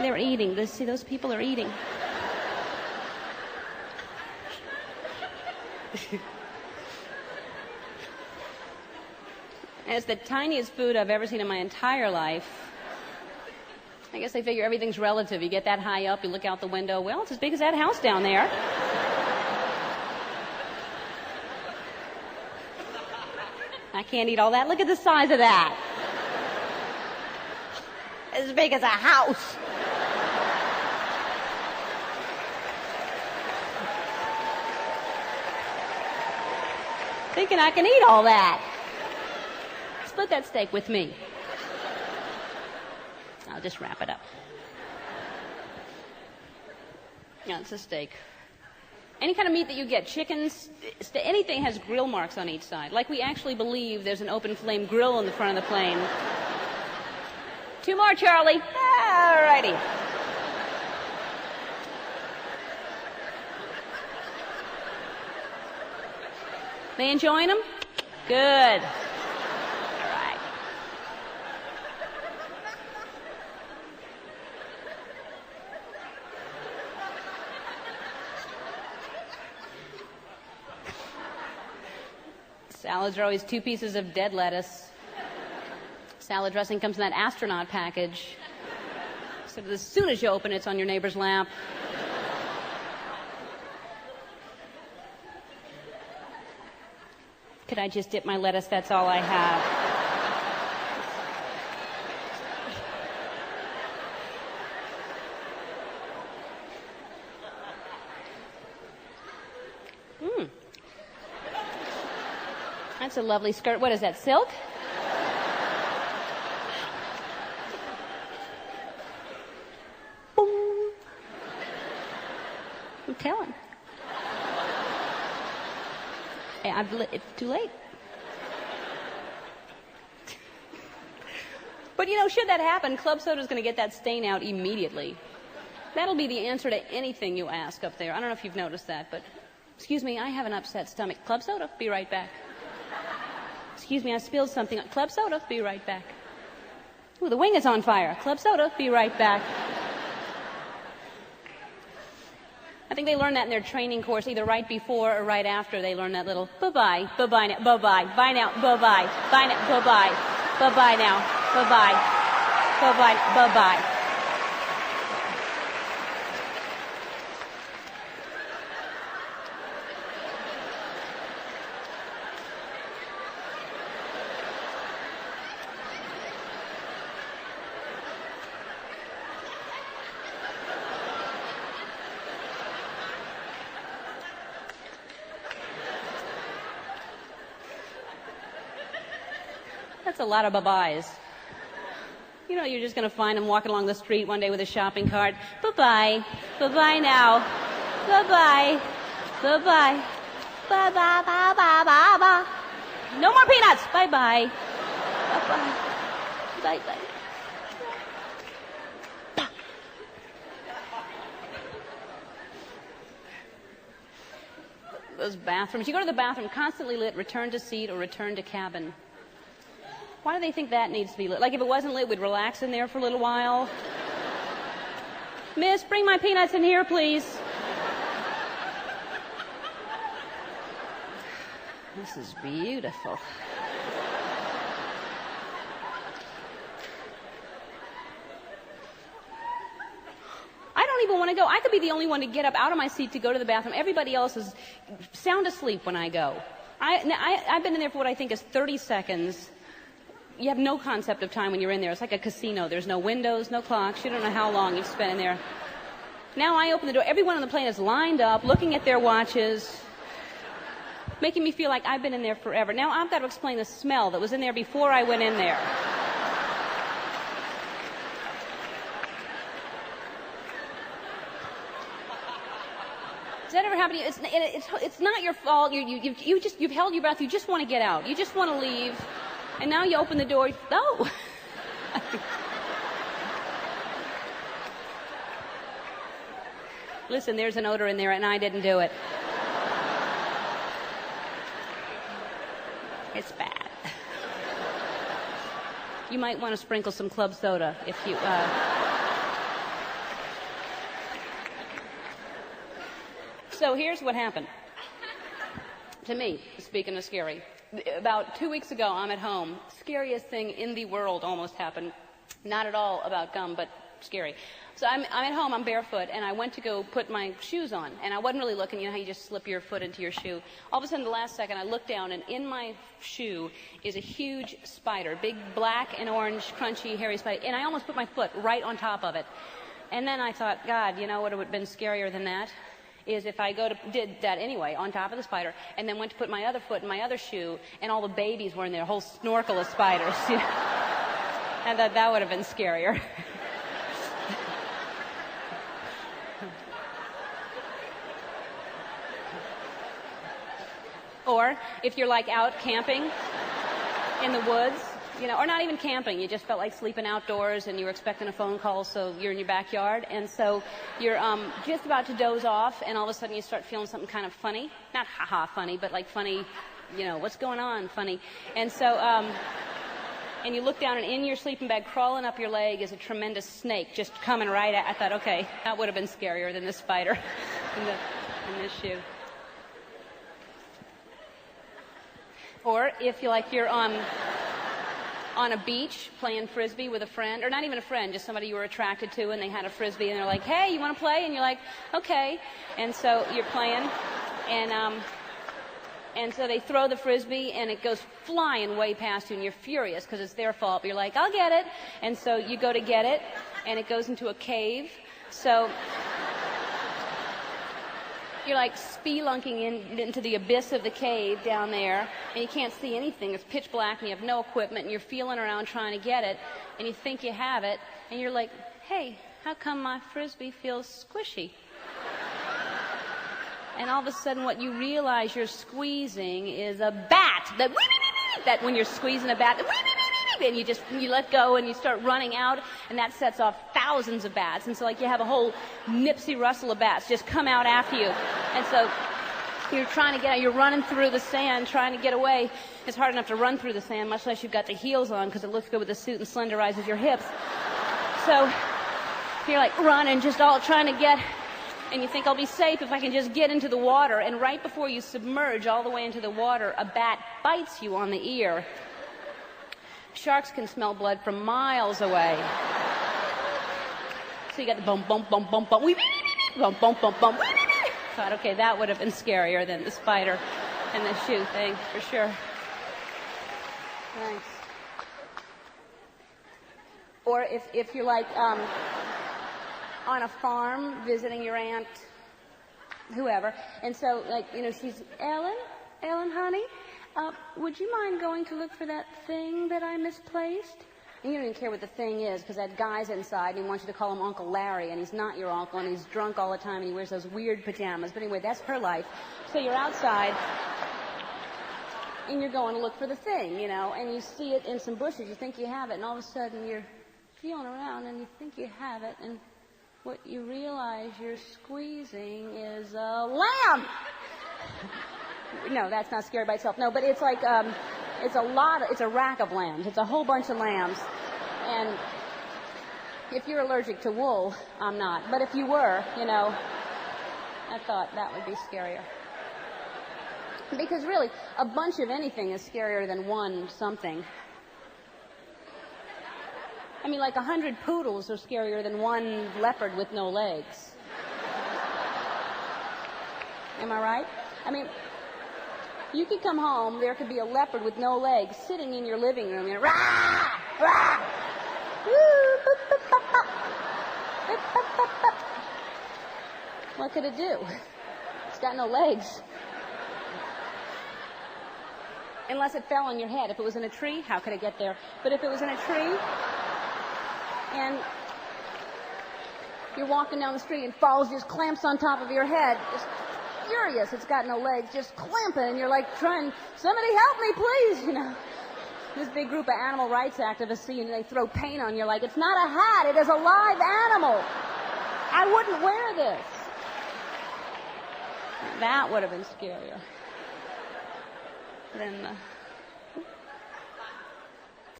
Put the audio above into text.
They're eating. See, those people are eating. It's the tiniest food I've ever seen in my entire life. I guess they figure everything's relative. You get that high up, you look out the window. Well, it's as big as that house down there. I can't eat all that. Look at the size of that. As big as a house. Thinking I can eat all that. Split that steak with me. I'll just wrap it up. Yeah, it's a steak. Any kind of meat that you get, chickens, anything has grill marks on each side. Like we actually believe there's an open flame grill in the front of the plane. 2 more, Charlie. All righty. They enjoying them? Good. All right. Salads are always 2 pieces of dead lettuce. Salad dressing comes in that astronaut package. So as soon as you open it, it's on your neighbor's lap. Could I just dip my lettuce? That's all I have. That's a lovely skirt. What is that, silk? Boom. I'm telling. Hey, it's too late. But you know, should that happen, club soda's going to get that stain out immediately. That'll be the answer to anything you ask up there. I don't know if you've noticed that, but excuse me, I have an upset stomach. Club soda, be right back. Excuse me, I spilled something. Club soda, be right back. Ooh, the wing is on fire. Club soda, be right back. I think they learned that in their training course, either right before or right after they learned that little bye-bye, bye-bye now, bye-bye, bye now, bye-bye, bye now, bye-bye, bye-bye now, bye-bye, bye-bye, bye-bye. That's a lot of bye-byes. You know, you're just going to find them walking along the street one day with a shopping cart. Bye-bye. Bye-bye now. Bye-bye. Bye-bye. Bye-bye, bye-bye, bye-bye. No more peanuts. Bye-bye. Bye-bye. Bye-bye. Those bathrooms. You go to the bathroom, constantly lit, return to seat or return to cabin. Why do they think that needs to be lit? Like if it wasn't lit, we'd relax in there for a little while. Miss, bring my peanuts in here, please. This is beautiful. I don't even want to go. I could be the only one to get up out of my seat to go to the bathroom. Everybody else is sound asleep when I go. I've been in there for what I think is 30 seconds. You have no concept of time when you're in there. It's like a casino. There's no windows, no clocks. You don't know how long you've spent in there. Now I open the door. Everyone on the plane is lined up, looking at their watches, making me feel like I've been in there forever. Now I've got to explain the smell that was in there before I went in there. Does that ever happen to you? It's not your fault. You've held your breath. You just want to get out. You just want to leave. And now you open the door. Oh. Listen, there's an odor in there, and I didn't do it. It's bad. You might want to sprinkle some club soda if you... So here's what happened to me, speaking of scary. About 2 weeks ago, I'm at home. Scariest thing in the world almost happened. Not at all about gum, but scary. So I'm at home, I'm barefoot, and I went to go put my shoes on. And I wasn't really looking, you know how you just slip your foot into your shoe. All of a sudden, the last second, I look down, and in my shoe is a huge spider, big black and orange, crunchy, hairy spider. And I almost put my foot right on top of it. And then I thought, God, you know what would have been scarier than that? Is if I did that anyway, on top of the spider, and then went to put my other foot in my other shoe, and all the babies were in there, a whole snorkel of spiders. You know? And that would have been scarier. Or if you're like out camping in the woods, you know, or not even camping, you just felt like sleeping outdoors and you were expecting a phone call, so you're in your backyard, and so you're just about to doze off, and all of a sudden you start feeling something kind of funny. Not ha-ha funny, but like funny, you know, what's going on funny. And so, and you look down, and in your sleeping bag, crawling up your leg, is a tremendous snake just coming right at. I thought, okay, that would have been scarier than this spider in this shoe. Or if you're on a beach playing frisbee with a friend, or not even a friend, just somebody you were attracted to, and they had a frisbee, and they're like, hey, you want to play? And you're like, okay. And so you're playing, and so they throw the frisbee, and it goes flying way past you, and you're furious because it's their fault. But you're like, I'll get it. And so you go to get it, and it goes into a cave. So you're like spelunking into the abyss of the cave down there, and you can't see anything. It's pitch black, and you have no equipment, and you're feeling around trying to get it, and you think you have it, and you're like, hey, how come my frisbee feels squishy? And all of a sudden what you realize you're squeezing is a bat. That when you're squeezing a bat, and you let go and you start running out, and that sets off thousands of bats. And so like you have a whole Nipsey Russell of bats just come out after you. And so you're trying to get out, you're running through the sand trying to get away. It's hard enough to run through the sand, much less you've got the heels on because it looks good with the suit and slenderizes your hips. So you're like running, just all trying to get, and you think I'll be safe if I can just get into the water. And right before you submerge all the way into the water, a bat bites you on the ear. Sharks can smell blood from miles away. So you got the bump, bump, bump, bump, bump, bump, bump, bump, bump. Thought, okay, that would have been scarier than the spider and the shoe thing, for sure. Thanks. Or if you're like on a farm visiting your aunt, whoever, and so like, you know, she's, Ellen, honey, would you mind going to look for that thing that I misplaced? And you don't even care what the thing is, because that guy's inside, and he wants you to call him Uncle Larry, and he's not your uncle, and he's drunk all the time, and he wears those weird pajamas. But anyway, that's her life. So you're outside, and you're going to look for the thing, you know, and you see it in some bushes. You think you have it, and all of a sudden you're feeling around, and you think you have it, and what you realize you're squeezing is a lamb. No, that's not scary by itself. No, but it's like, it's a rack of lambs. It's a whole bunch of lambs. And if you're allergic to wool, I'm not. But if you were, you know, I thought that would be scarier. Because really, a bunch of anything is scarier than one something. I mean, like 100 poodles are scarier than one leopard with no legs. Am I right? I mean, you could come home, there could be a leopard with no legs sitting in your living room, and rah, rah, woo, boop, boop, bop, bop, boop, bop, bop, bop. What could it do? It's got no legs. Unless it fell on your head. If it was in a tree, how could it get there? But if it was in a tree, and you're walking down the street and falls, just clamps on top of your head, just furious, it's got no legs, just clamping, and you're like trying, somebody help me, please, you know. This big group of animal rights activists see you and they throw paint on you, like, it's not a hat, it is a live animal. I wouldn't wear this. That would have been scarier than the